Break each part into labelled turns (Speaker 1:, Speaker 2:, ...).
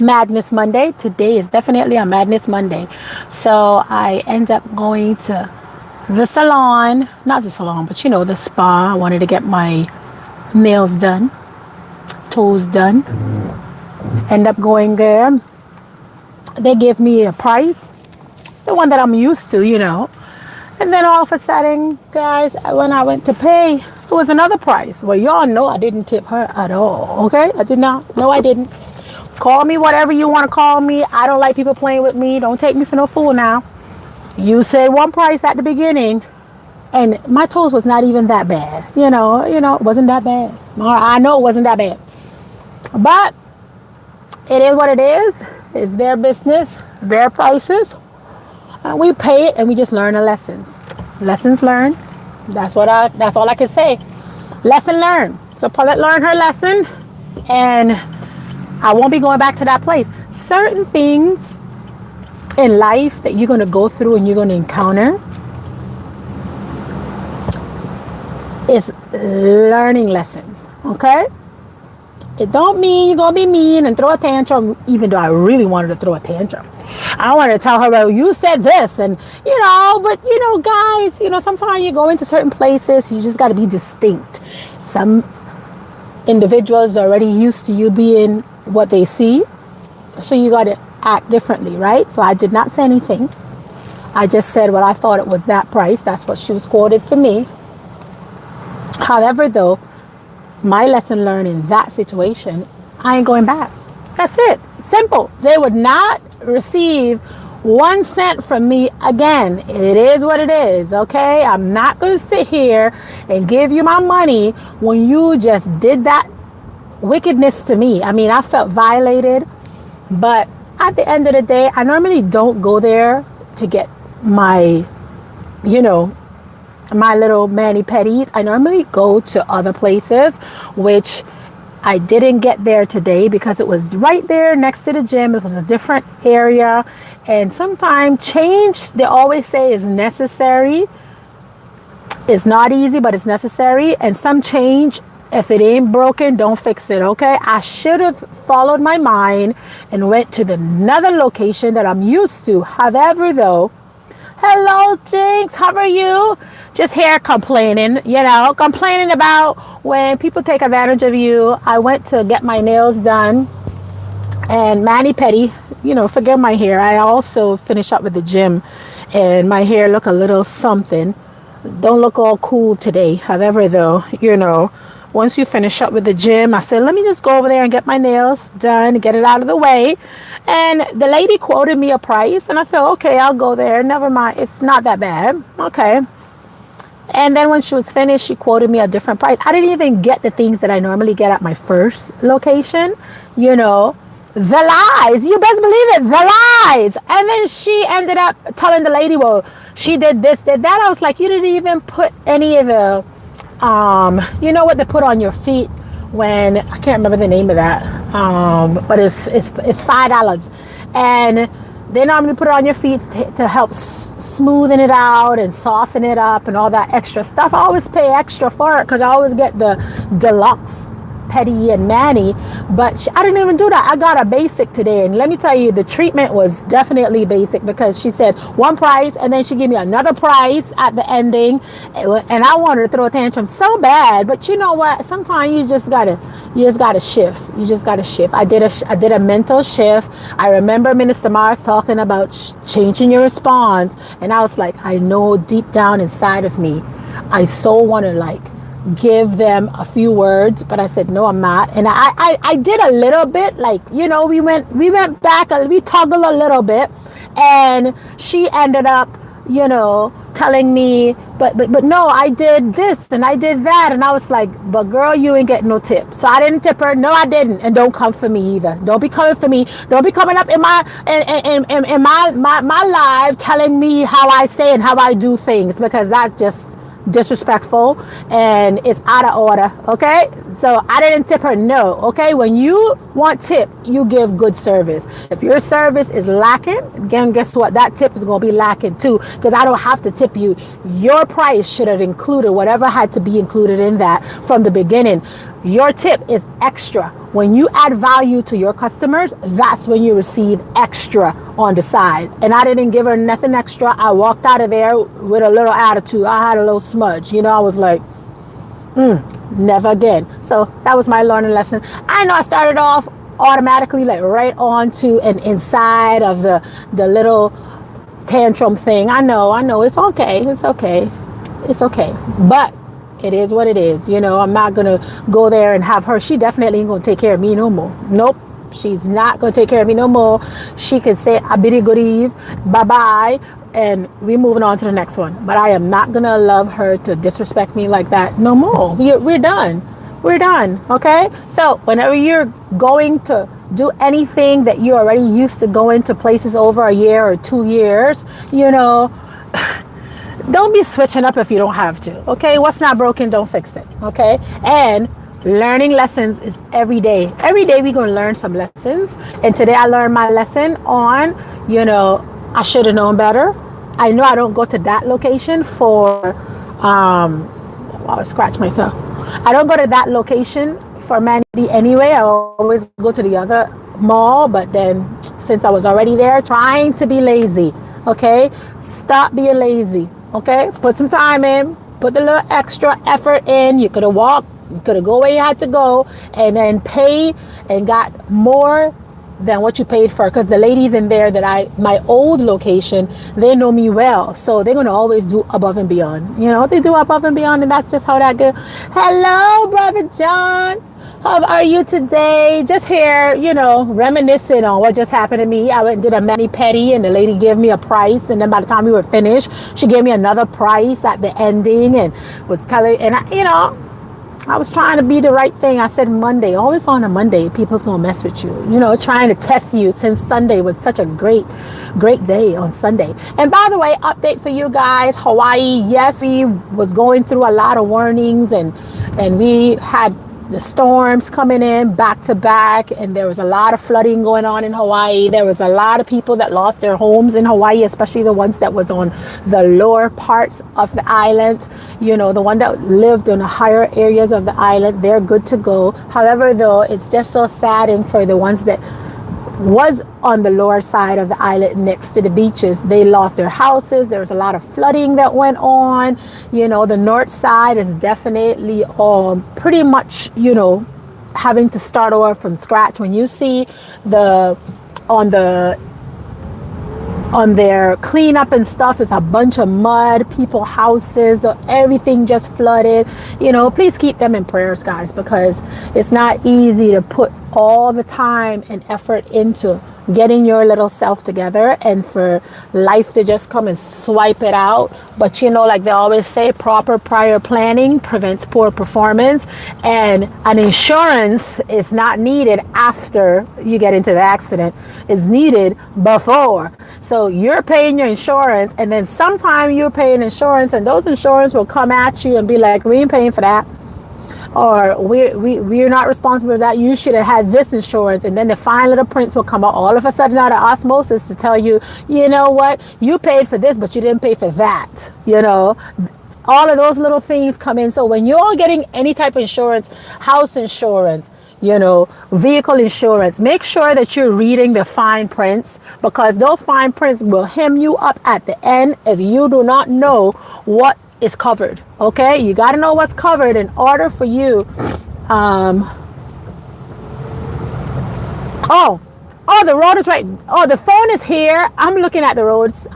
Speaker 1: Madness Monday. Today is definitely a Madness Monday. So I end up going to the salon, not the salon, but the spa. I wanted to get my nails done, toes done. End up going there. They give me a price, the one that I'm used to. And then all of a sudden, guys, when I went to pay, it was another price. Well, y'all know I didn't tip her at all, okay? I did not. No, I didn't. Call me whatever you want to call me. I don't like people playing with me. Don't take me for no fool now. You said one price at the beginning, and my toes was not even that bad. It wasn't that bad. I know it wasn't that bad. But it is what it is. It's their business, their prices. And we pay it and we just learn the lessons. Lessons learned. That's all I can say. Lesson learned. So Paulette learned her lesson, and I won't be going back to that place. Certain things in life that you're going to go through and you're going to encounter is learning lessons, okay? It don't mean you're going to be mean and throw a tantrum, even though I really wanted to throw a tantrum. I wanted to tell her, well, you said this, and, but, guys, sometimes you go into certain places, you just got to be distinct. Some individuals are already used to you being what they see, so you got to act differently, right? So I did not say anything. I just said, well, I thought it was that price. That's what she was quoted for me. However, though, my lesson learned in that situation, I ain't going back. That's it. Simple. They would not receive 1 cent from me again. It is what it is, okay? I'm not going to sit here and give you my money when you just did that wickedness to me. I mean, I felt violated, but at the end of the day, I normally don't go there to get my, my little mani-pedis. I normally go to other places, which I didn't get there today because it was right there next to the gym. It was a different area. And sometimes change, they always say, is necessary. It's not easy, but it's necessary. And some change, if it ain't broken, don't fix it, okay? I should have followed my mind and went to another location that I'm used to. However, though, hello, Jinx, how are you? Just here complaining, complaining about when people take advantage of you. I went to get my nails done and mani-pedi, forgive my hair. I also finished up with the gym and my hair look a little something. Don't look all cool today. However, though, once you finish up with the gym, I said, let me just go over there and get my nails done, get it out of the way. And the lady quoted me a price, and I said, okay, I'll go there. Never mind. It's not that bad. Okay. And then when she was finished, she quoted me a different price. I didn't even get the things that I normally get at my first location. The lies. You best believe it. The lies. And then she ended up telling the lady, well, she did this, did that. I was like, you didn't even put any of the, what they put on your feet when, I can't remember the name of that. But it's $5. And they normally put it on your feet to help smoothen it out and soften it up and all that extra stuff. I always pay extra for it because I always get the deluxe pedi and mani, but I didn't even do that. I got a basic today, and let me tell you, the treatment was definitely basic because she said one price and then she gave me another price at the ending, and I wanted to throw a tantrum so bad. But you know what? Sometimes you just gotta shift. You just gotta shift. I did a mental shift. I remember Minister Mars talking about changing your response, and I was like, I know deep down inside of me, I so want to give them a few words, but I said no, I'm not. And I did a little bit, we went back, we toggled a little bit, and she ended up telling me, but no, I did this and I did that, and I was like, but girl, you ain't getting no tip. So I didn't tip her. No, I didn't. And don't come for me either. Don't be coming for me. Don't be coming up in my live telling me how I say and how I do things, because that's just disrespectful and it's out of order. Okay, so I didn't tip her. No. Okay, when you want tip, you give good service. If your service is lacking, again, guess what? That tip is going to be lacking too, because I don't have to tip you. Your price should have included whatever had to be included in that from the beginning. your tip is extra. When you add value to your customers, that's when you receive extra on the side. And I didn't give her nothing extra. I walked out of there with a little attitude. I had a little smudge. I was like, never again. So that was my learning lesson. I know I started off automatically like right on to an inside of the little tantrum thing. I know it's okay. But it is what it is. I'm not gonna go there and have her. She definitely ain't gonna take care of me no more. Nope. She's not gonna take care of me no more. She can say a biddy good eve, bye bye, and we moving on to the next one. But I am not gonna love her to disrespect me like that no more. We're done. We're done. Okay. So whenever you're going to do anything that you're already used to going to places over a year or 2 years, don't be switching up if you don't have to. Okay. What's not broken, don't fix it. Okay. And learning lessons is every day. Every day we're going to learn some lessons. And today I learned my lesson on, I should have known better. I know I don't go to that location for, I'll scratch myself. I don't go to that location for Mandy anyway. I always go to the other mall. But then since I was already there, trying to be lazy. Okay. Stop being lazy. Okay. Put some time in. Put the little extra effort in. You could have walked. You could have go where you had to go and then pay and got more than what you paid for. Because the ladies in there my old location, they know me well. So they're going to always do above and beyond. They do above and beyond, and that's just how that goes. Hello, Brother John. How are you today? Just here, reminiscing on what just happened to me. I went and did a mani-pedi, and the lady gave me a price. And then by the time we were finished, she gave me another price at the ending and was telling, and I was trying to be the right thing. I said Monday, always on a Monday, people's going to mess with you, trying to test you since Sunday was such a great day on Sunday. And by the way, update for you guys, Hawaii, yes, we was going through a lot of warnings and we had the storms coming in back to back, and there was a lot of flooding going on in Hawaii. There was a lot of people that lost their homes in Hawaii, especially the ones that was on the lower parts of the island. The one that lived in the higher areas of the island, they're good to go. However, though, it's just so saddening for the ones that was on the lower side of the island next to the beaches. They lost their houses. There was a lot of flooding that went on. The north side is definitely pretty much, having to start over from scratch. When you see on their cleanup and stuff, it's a bunch of mud, people, houses, everything just flooded. Please keep them in prayers, guys, because it's not easy to put all the time and effort into getting your little self together and for life to just come and swipe it out. But like they always say, proper prior planning prevents poor performance, and an insurance is not needed after you get into the accident. It's needed before. So you're paying your insurance, and then sometime you're paying insurance, and those insurance will come at you and be like, we ain't paying for that. Or we're not responsible for that. You should have had this insurance. And then the fine little prints will come out all of a sudden out of osmosis to tell you, you know what, you paid for this, but you didn't pay for that. All of those little things come in. So when you're getting any type of insurance, house insurance, vehicle insurance, make sure that you're reading the fine prints, because those fine prints will hem you up at the end if you do not know what is covered. Okay, you got to know what's covered in order for you. The road is right. The phone is here. I'm looking at the roads.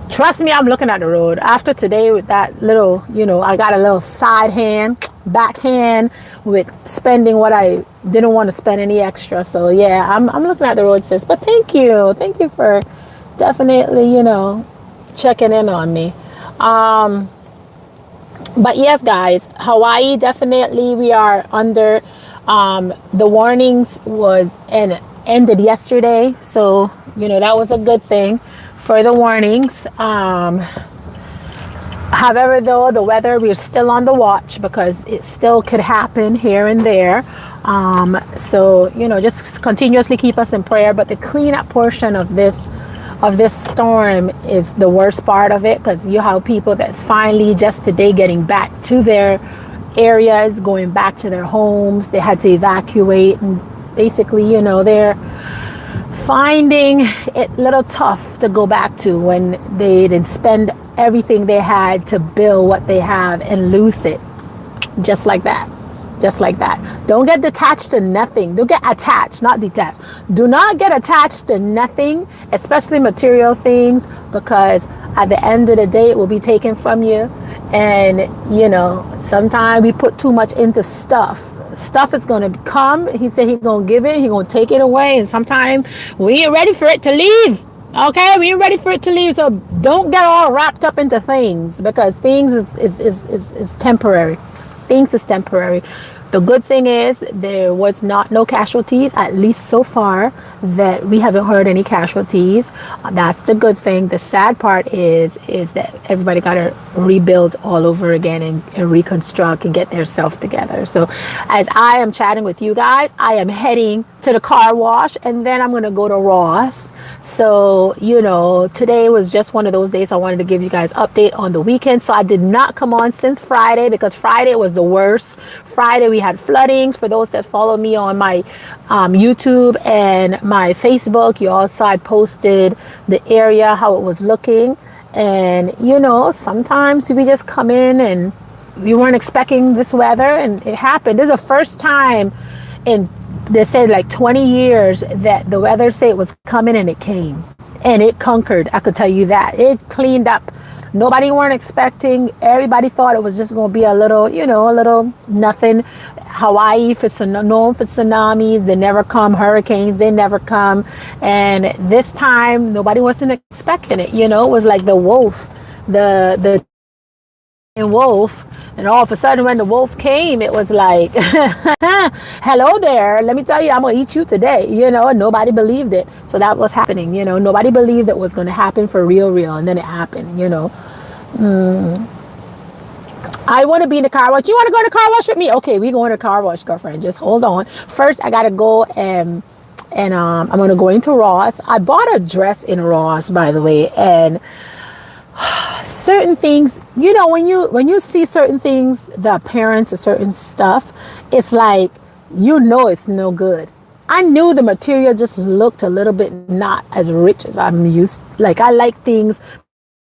Speaker 1: Trust me, I'm looking at the road. After today with that little, I got a little backhand with spending what I didn't want to spend any extra. So yeah, I'm looking at the road, sis. But thank you for definitely, checking in on me. But yes, guys, Hawaii, definitely we are under the warnings ended yesterday. So, that was a good thing for the warnings. However, though, the weather, we're still on the watch because it still could happen here and there. So, just continuously keep us in prayer. But the cleanup portion of this storm is the worst part of it, because you have people that's finally just today getting back to their areas, going back to their homes. They had to evacuate, and basically, they're finding it a little tough to go back to when they didn't spend everything they had to build what they have and lose it just like that. Just like that. Don't get detached to nothing. Don't get attached, not detached. Do not get attached to nothing, especially material things, because at the end of the day, it will be taken from you. And, sometimes we put too much into stuff. Stuff is going to come. He said he's going to give it. He's going to take it away. And sometimes we ain't ready for it to leave. Okay, we ain't ready for it to leave. So don't get all wrapped up into things, because things is temporary. Things is temporary. The good thing is there was no casualties, at least so far, that we haven't heard any casualties. That's the good thing. The sad part is that everybody got to rebuild all over again and reconstruct and get themselves together. So as I am chatting with you guys, I am heading to the car wash, and then I'm going to go to Ross. So, today was just one of those days I wanted to give you guys update on the weekend. So I did not come on since Friday, because Friday was the worst. Friday we had floodings. For those that follow me on my YouTube and my Facebook, you all saw I posted the area, how it was looking. And, sometimes we just come in and we weren't expecting this weather, and it happened. This is the first time in, they said, like 20 years that the weather say it was coming, and it came and it conquered. I could tell you that it cleaned up. Nobody weren't expecting. Everybody thought it was just going to be a little nothing. Hawaii known for tsunamis. They never come. Hurricanes, they never come. And this time nobody wasn't expecting it. It was like the wolf, the wolf. And all of a sudden, when the wolf came, it was like, hello there. Let me tell you, I'm going to eat you today. And nobody believed it. So that was happening. Nobody believed it was going to happen for real. And then it happened, I want to be in the car wash. You want to go to the car wash with me? Okay, we going to the car wash, girlfriend. Just hold on. First, I got to go and I'm going to go into Ross. I bought a dress in Ross, by the way. And certain things, when you see certain things, the appearance of certain stuff, it's like, it's no good. I knew the material just looked a little bit not as rich as I'm used. Like, I like things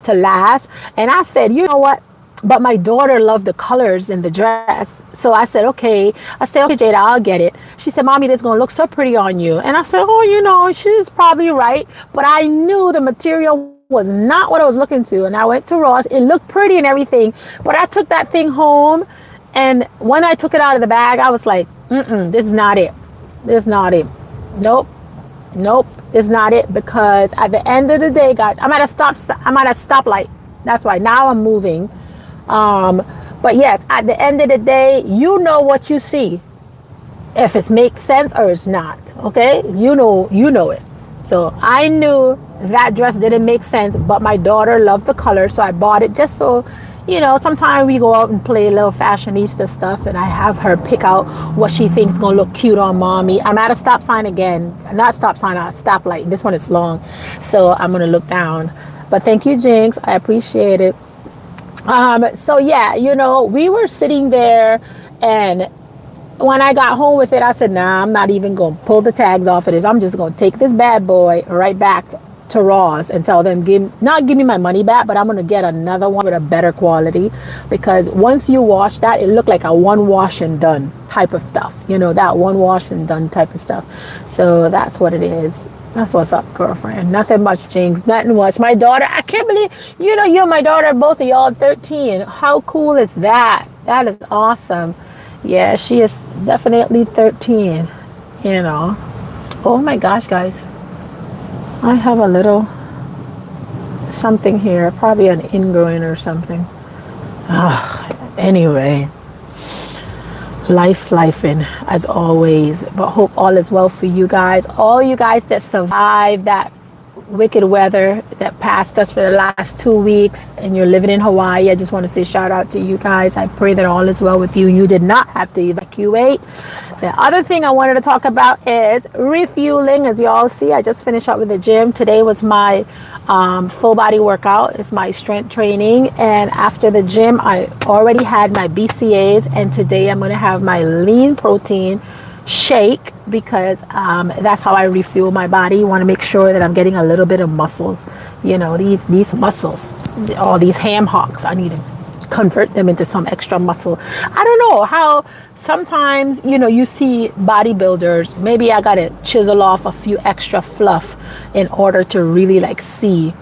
Speaker 1: to last. And I said, you know what? But my daughter loved the colors in the dress. So I said, okay, Jada, I'll get it. She said, Mommy, this is going to look so pretty on you. And I said, oh, she's probably right. But I knew the material was not what I was looking to. And I went to Ross. It looked pretty and everything. But I took that thing home. And when I took it out of the bag, I was like, this is not it. This is not it. Nope, it's not it. Because at the end of the day, guys, I'm at a stoplight. That's why now I'm moving. But yes, at the end of the day, you know what you see, if it makes sense or it's not. Okay, you know it. So I knew that dress didn't make sense, but my daughter loved the color, so I bought it just so, sometimes we go out and play a little fashionista stuff, and I have her pick out what she thinks is gonna look cute on Mommy. I'm at a stop sign again, not stop sign, a stoplight. This one is long, so I'm gonna look down. But thank you, Jinx. I appreciate it. So yeah, we were sitting there, and when I got home with it, I said, nah, I'm not even going to pull the tags off of this. I'm just going to take this bad boy right back to Ross and tell them, not give me my money back, but I'm going to get another one with a better quality, because once you wash that, it looked like a one wash and done type of stuff, that one wash and done type of stuff. So that's what it is. That's what's up, girlfriend. Nothing much, Jinx. Nothing much. My daughter, I can't believe, you and my daughter, both of y'all 13. How cool is that? That is awesome. Yeah, she is definitely 13, Oh my gosh, guys. I have a little something here. Probably an ingrown or something. Anyway. Lifing as always, but hope all is well for you guys. All you guys that survived that wicked weather that passed us for the last 2 weeks, and you're living in Hawaii, I just want to say shout out to you guys. I pray that all is well with you. You did not have to evacuate. The other thing I wanted to talk about is refueling. As you all see, I just finished up with the gym. Today was my full body workout. It's my strength training, and after the gym I already had my BCAAs, and today I'm going to have my lean protein shake because that's how I refuel my body. You want to make sure that I'm getting a little bit of muscles. You know, these muscles, all these ham hocks, I need to convert them into some extra muscle. I don't know how sometimes, you know, you see bodybuilders, maybe I got to chisel off a few extra fluff in order to really like see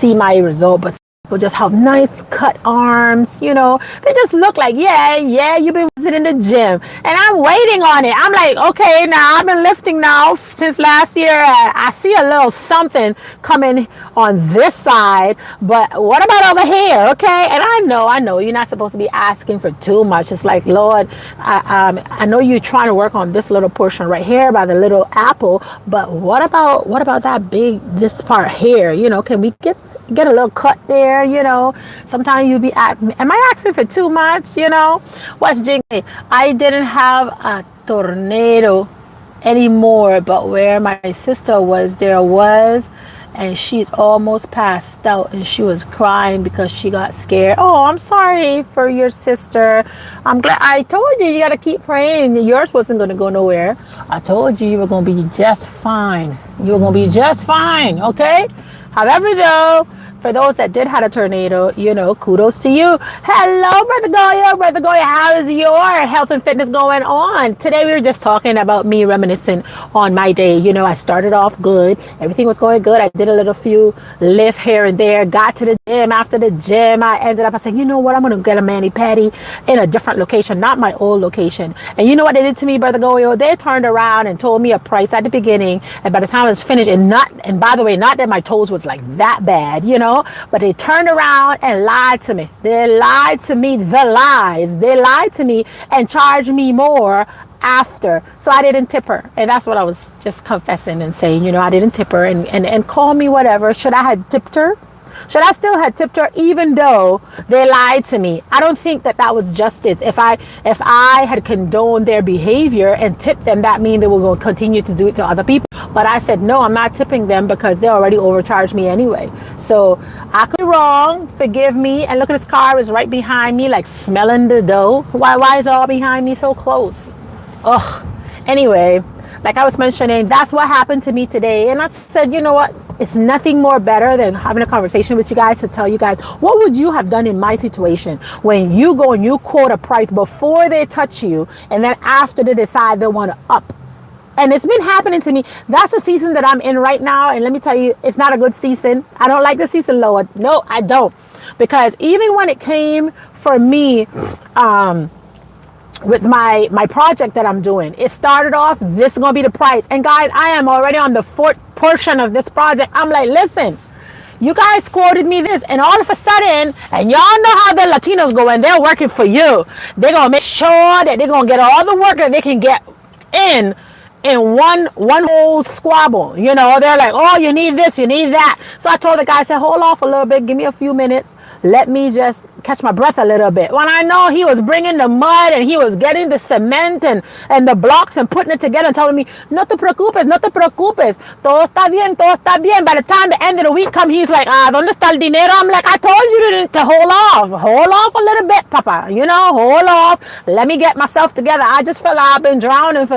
Speaker 1: my result, but people just have nice cut arms, you know, they just look like, yeah, you've been visiting the gym, and I'm waiting on it. I'm like, okay, now I've been lifting now since last year. I see a little something coming on this side, but what about over here? Okay. And I know you're not supposed to be asking for too much. It's like, Lord, I know you're trying to work on this little portion right here by the little apple, but what about that big, this part here, you know, can we get a little cut there, you know? Sometimes you be asking, am I asking for too much, you know? What's jiggly? I didn't have a tornado anymore, but where my sister was, there was, and she's almost passed out, and she was crying because she got scared. Oh, I'm sorry for your sister. I'm glad. I told you got to keep praying. Yours wasn't going to go nowhere. I told you were going to be just fine. You were going to be just fine, okay? However, though, for those that did have a tornado, you know, kudos to you. Hello, Brother Goya. Brother Goya, how is your health and fitness going on? Today we were just talking about me reminiscing on my day. You know, I started off good. Everything was going good. I did a little few lift here and there. Got to the gym. After the gym, I ended up, I said, you know what? I'm going to get a mani-pedi in a different location, not my old location. And you know what they did to me, Brother Goya? They turned around and told me a price at the beginning. And by the time I was finished, and by the way, not that my toes was like that bad, you know, but they turned around and lied to me. They lied to me, the lies. They lied to me and charged me more after. So I didn't tip her. And that's what I was just confessing and saying, you know, I didn't tip her, and call me whatever. Should I have tipped her? Should I still have tipped her even though they lied to me? I don't think that was justice. If I had condoned their behavior and tipped them, that means they were going to continue to do it to other people. But I said, no, I'm not tipping them because they already overcharged me anyway. So I could be wrong. Forgive me. And look at this car is right behind me, like smelling the dough. Why is it all behind me so close? Ugh. Anyway, like I was mentioning, that's what happened to me today. And I said, you know what? It's nothing more better than having a conversation with you guys to tell you guys, what would you have done in my situation when you go and you quote a price before they touch you, and then after they decide they want to up? And it's been happening to me. That's the season that I'm in right now. And let me tell you, it's not a good season. I don't like the season, Lord. No, I don't. Because even when it came for me, with my project that I'm doing, it started off, this is going to be the price. And guys, I am already on the fourth portion of this project. I'm like, listen, you guys quoted me this, and all of a sudden, and y'all know how the Latinos go when they're working for you. They're going to make sure that they're going to get all the work that they can get in one whole squabble. You know, they're like, oh, you need this, you need that. So I told the guy, I said, hold off a little bit, give me a few minutes, let me just catch my breath a little bit. When I know he was bringing the mud and he was getting the cement and the blocks and putting it together and telling me, no te preocupes, no te preocupes, todo está bien, todo está bien. By the time the end of the week come, he's like, ¿dónde está el dinero? I'm like, I told you to hold off a little bit, Papa, you know, hold off, let me get myself together. I just feel like I've been drowning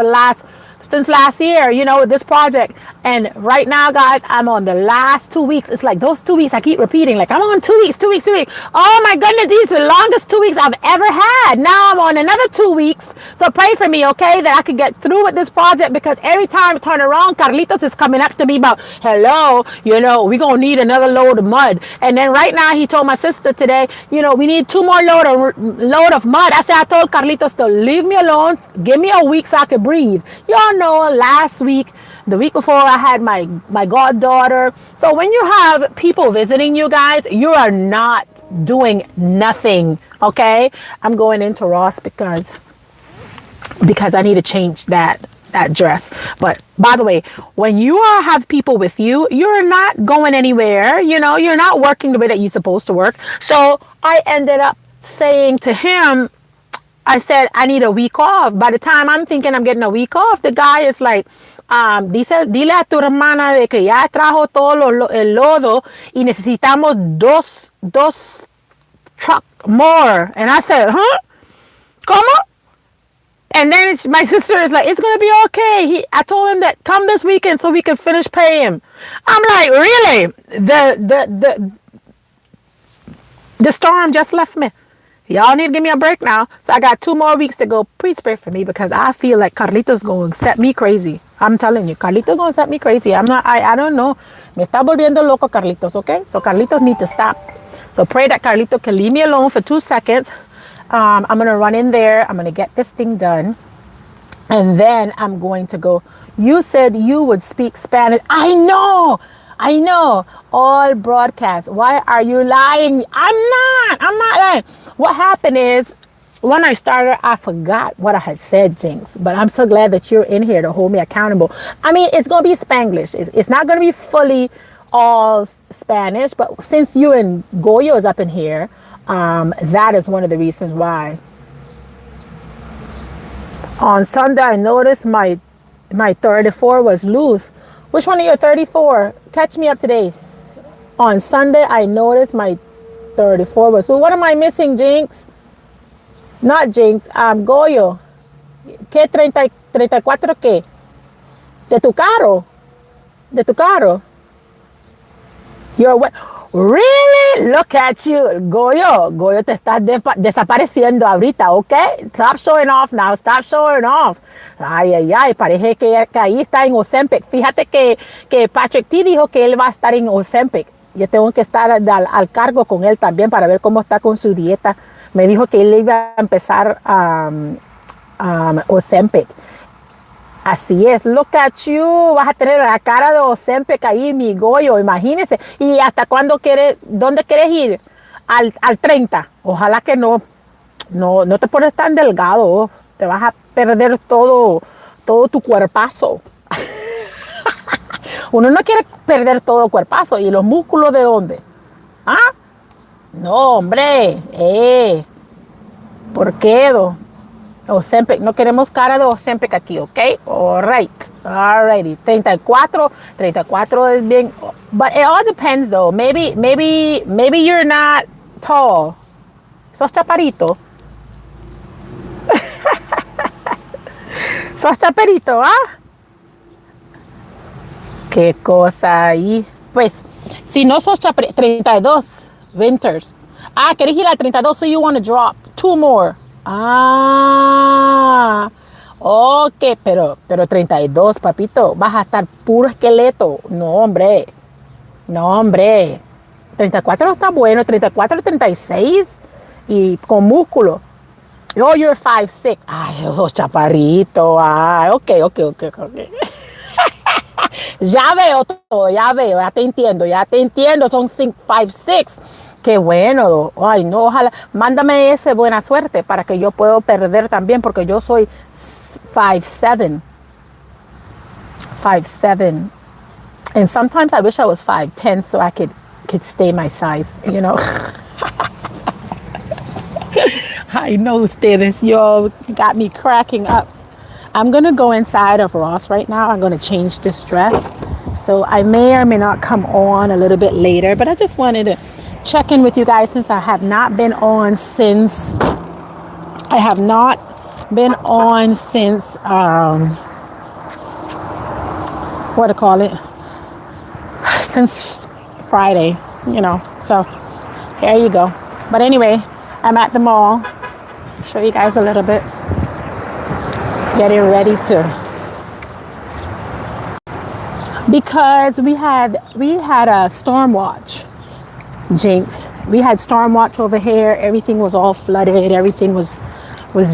Speaker 1: since last year, you know, with this project. And right now, guys, I'm on the last 2 weeks. It's like those 2 weeks I keep repeating, like I'm on 2 weeks. Oh my goodness, these are the longest 2 weeks I've ever had. Now I'm on another 2 weeks. So pray for me, okay, that I can get through with this project, because every time I turn around, Carlitos is coming up to me about, hello, you know, we're going to need another load of mud. And then right now he told my sister today, you know, we need 2 more load of mud. I told Carlitos to leave me alone. Give me a week so I can breathe. Y'all know last week, the week before, I had my goddaughter. So when you have people visiting you guys, you are not doing nothing, okay? I'm going into Ross because I need to change that that dress. But by the way, when you are have people with you, you're not going anywhere. You know, you're not working the way that you're supposed to work. So I ended up saying to him, I said, I need a week off. By the time I'm thinking I'm getting a week off, the guy is like, dile a tu hermana de que ya trajo todo el lodo y necesitamos dos truck more. And I said, huh? ¿Cómo? And then my sister is like, it's going to be okay. I told him that come this weekend so we can finish paying him. I'm like, really? The storm just left me. Y'all need to give me a break now. So I got 2 more weeks to go. Please pray for me because I feel like Carlitos going to set me crazy. I'm telling you, Carlitos going to set me crazy. I don't know. Me está volviendo loco Carlitos, okay? So Carlitos need to stop. So pray that Carlitos can leave me alone for 2 seconds. I'm going to run in there. I'm going to get this thing done. And then I'm going to go. You said you would speak Spanish. I know. All broadcasts. Why are you lying? I'm not lying. What happened is when I started, I forgot what I had said, Jinx. But I'm so glad that you're in here to hold me accountable. I mean, it's going to be Spanglish. It's not going to be fully all Spanish. But since you and Goyo is up in here, that is one of the reasons why. On Sunday, I noticed my 34 was loose. Which one of your 34? Catch me up today. On Sunday, I noticed my 34 was loose. What am I missing, Jinx? Not Jinx. Goyo. ¿Qué 34 qué? De tu carro. You're what? Really? Look at you. Goyo te estás desapareciendo ahorita, okay? Stop showing off now. Stop showing off. Ay. Parece que ahí está en Ozempic. Fíjate que Patrick T dijo que él va a estar en Ozempic. Yo tengo que estar al cargo con él también para ver cómo está con su dieta. Me dijo que él iba a empezar Ozempic. Así es, look at you, vas a tener la cara de Ozempic ahí, mi Goyo, imagínese. ¿Y hasta dónde quieres ir? Al 30. Ojalá que no te pones tan delgado, te vas a perder todo tu cuerpazo. Uno no quiere perder todo cuerpazo. ¿Y los músculos de dónde? ¿Ah? No, hombre, ¿por qué? Ozempic, no queremos cara de Ozempic aquí, ¿ok? Alrighty. 34 es bien, but it all depends though. Maybe you're not tall. ¿Sos chaparito? ¿Sos chaparito, ah? ¿Qué cosa ahí? Pues, si no sos chaparito, 32, Winters. ¿Querés ir al 32, so you want to drop 2 more? Ok, pero 32, papito, vas a estar puro esqueleto. No, hombre. 34 está bueno, 34, 36 y con músculo. Oh, you're 5'6". Ay, esos chaparritos. Ok. Ya veo todo, ya te entiendo, son 5'6". Qué bueno. Ay, no, ojalá. Mándame ese buena suerte para que yo pueda perder también, porque yo soy 5'7". And sometimes I wish I was 5'10" so I could stay my size, you know. I know ustedes, you got me cracking up. I'm going to go inside of Ross right now. I'm going to change this dress. So I may or may not come on a little bit later, but I just wanted to check in with you guys since I have not been on since since Friday, you know. So there you go. But anyway, I'm at the mall. Show you guys a little bit. Getting ready because we had a storm watch, Jinx. We had storm watch over here. Everything was all flooded. Everything was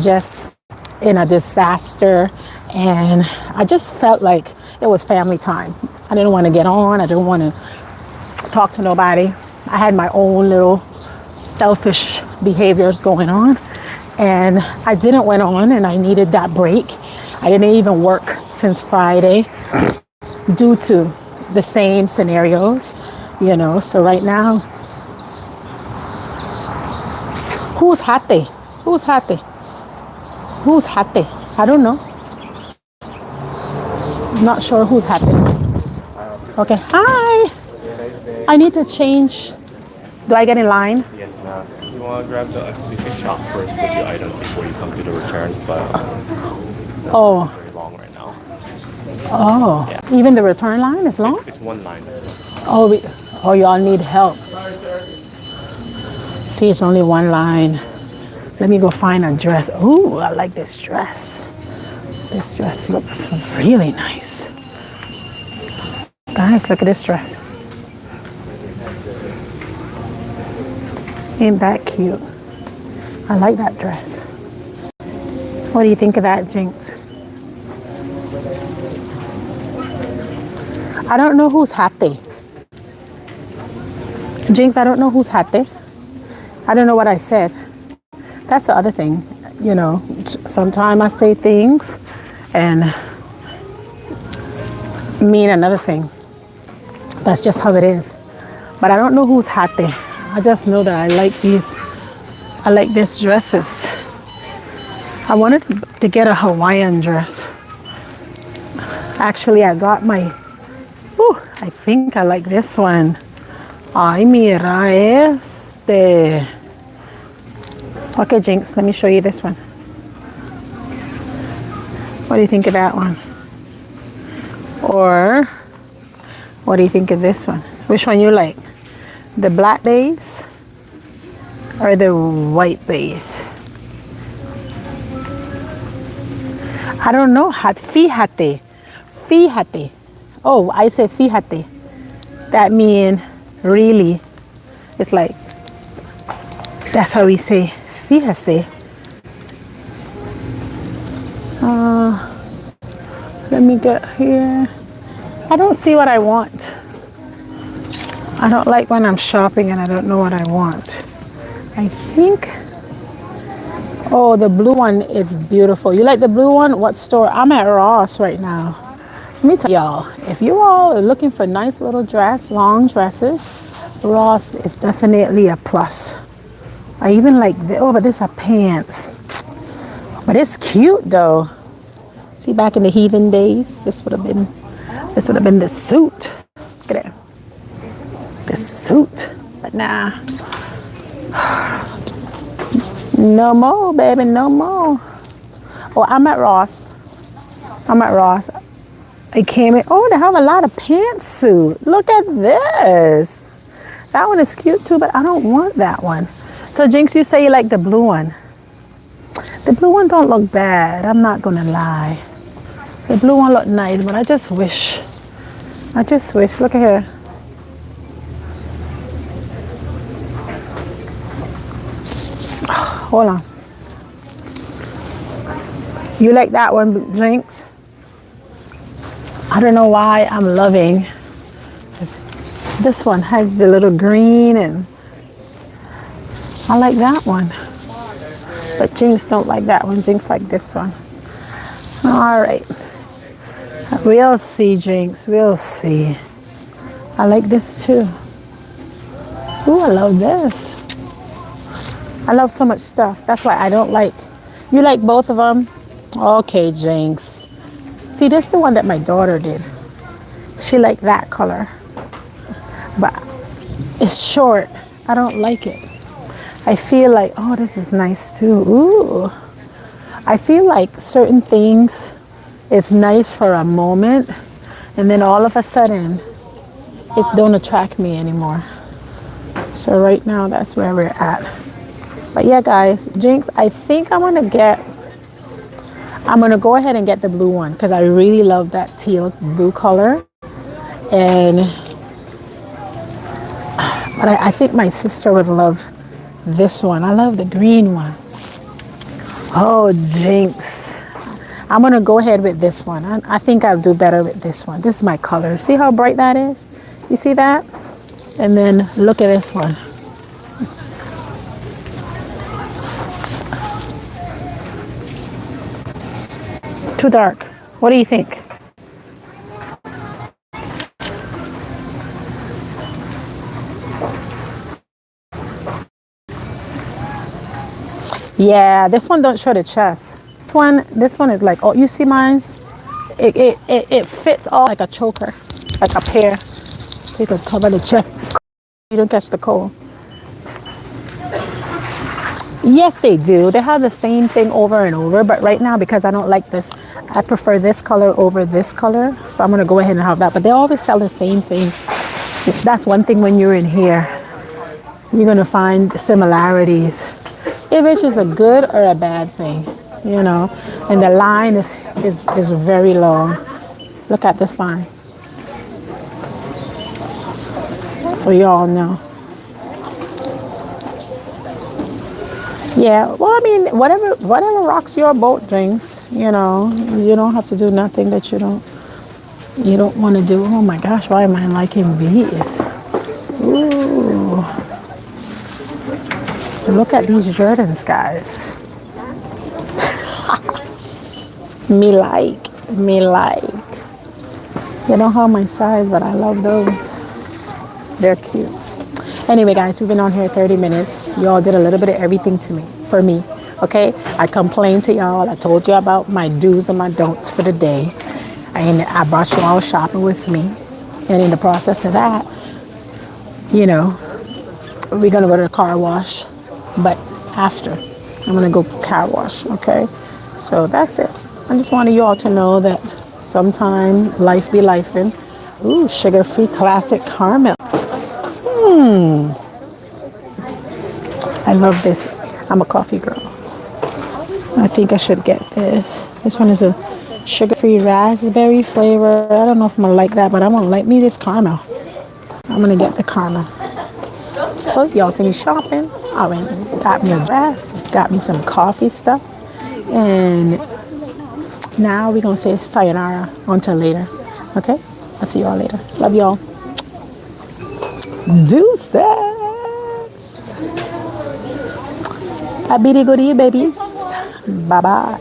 Speaker 1: just in a disaster. And I just felt like it was family time. I didn't want to get on. I didn't want to talk to nobody. I had my own little selfish behaviors going on. And I didn't went on, and I needed that break. I didn't even work since Friday due to the same scenarios, you know. So right now, who's happy? Who's happy? Who's happy? I don't know. Not sure who's happy. Okay, hi. I need to change. Do I get in line?
Speaker 2: Yes, ma'am. You want to grab the, we can shop first with the items before you come to the return, but
Speaker 1: Oh,
Speaker 2: very long right now.
Speaker 1: oh.
Speaker 2: Yeah.
Speaker 1: Even the return line is long?
Speaker 2: It's one line.
Speaker 1: Oh, oh, y'all need help. See, it's only one line. Let me go find a dress. Ooh, I like this dress. This dress looks really nice. Guys, look at this dress. Ain't that cute? I like that dress. What do you think of that, Jinx? I don't know who's happy. Jinx, I don't know who's happy. I don't know what I said. That's the other thing. You know, sometimes I say things and mean another thing. That's just how it is. But I don't know who's happy. I just know that I like these dresses. I wanted to get a Hawaiian dress. Actually, I got my, I think I like this one. Ay, mira este. Okay, Jinx, let me show you this one. What do you think of that one? Or, what do you think of this one? Which one you like? The black base or the white base? I don't know. Fíjate. Fíjate. Oh, I say fíjate. That means really. It's like, that's how we say fíjese. Let me get here. I don't see what I want. I don't like when I'm shopping and I don't know what I want. I think, oh, the blue one is beautiful. You like the blue one? What store? I'm at Ross right now. Let me tell y'all, if you all are looking for nice little dress, long dresses, Ross is definitely a plus. I even like, but this are pants. But it's cute though. See, back in the heathen days, this would have been the suit. Look at that. The suit, but nah. No more, baby, no more. Oh, I'm at Ross. I came in, oh, they have a lot of pantsuit. Look at this. That one is cute too, but I don't want that one. So Jinx, you say you like the blue one. The blue one don't look bad, I'm not gonna lie. The blue one look nice, but I just wish, look at here. Hold on. You like that one, Jinx? I don't know why I'm loving. This one has the little green and I like that one. But Jinx don't like that one. Jinx like this one. All right. We'll see, Jinx. We'll see. I like this too. Ooh, I love this. I love so much stuff. That's why I don't like. You like both of them? Okay, Jinx. See, this is the one that my daughter did. She liked that color. But it's short. I don't like it. I feel like, oh, this is nice too. Ooh. I feel like certain things is nice for a moment, and then all of a sudden, it don't attract me anymore. So right now, that's where we're at. But yeah, guys, Jinx, I think I'm gonna go ahead and get the blue one because I really love that teal blue color. And but I think my sister would love this one. I love the green one. Oh, Jinx. I'm gonna go ahead with this one. I think I'll do better with this one. This is my color. See how bright that is? You see that? And then look at this one. Too dark. What do you think? Yeah, this one don't show the chest. This one is like, oh, you see mine's? It fits all like a choker, like a pair. So you can cover the chest. You don't catch the cold. Yes, they do. They have the same thing over and over, but right now, because I don't like this, I prefer this color over this color. So I'm gonna go ahead and have that. But they always sell the same thing. That's one thing when you're in here, you're gonna find similarities. If it's just a good or a bad thing, you know. And the line is very long. Look at this line. So you all know. Yeah, well, I mean, whatever rocks your boat, drinks. You know, you don't have to do nothing that you don't want to do. Oh my gosh, why am I liking these? Ooh, look at these Jordans, guys. Me like. They don't have my size, but I love those. They're cute. Anyway, guys, we've been on here 30 minutes. Y'all did a little bit of everything for me. Okay? I complained to y'all. I told you about my do's and my don'ts for the day. And I brought you all shopping with me. And in the process of that, you know, we're going to go to the car wash. But after, I'm going to go car wash. Okay? So that's it. I just wanted you all to know that sometime life be lifing. Ooh, sugar-free classic caramel. I love this. I'm a coffee girl. I think I should get this. This one is a sugar-free raspberry flavor. I don't know if I'm gonna like that, but I'm gonna like me this caramel. I'm gonna get the caramel. So y'all see me shopping. I went and got me a dress, got me some coffee stuff, and now we're gonna say sayonara until later. Okay? I'll see y'all later. Love y'all. Deuces. A bitty goodie, babies. Bye bye.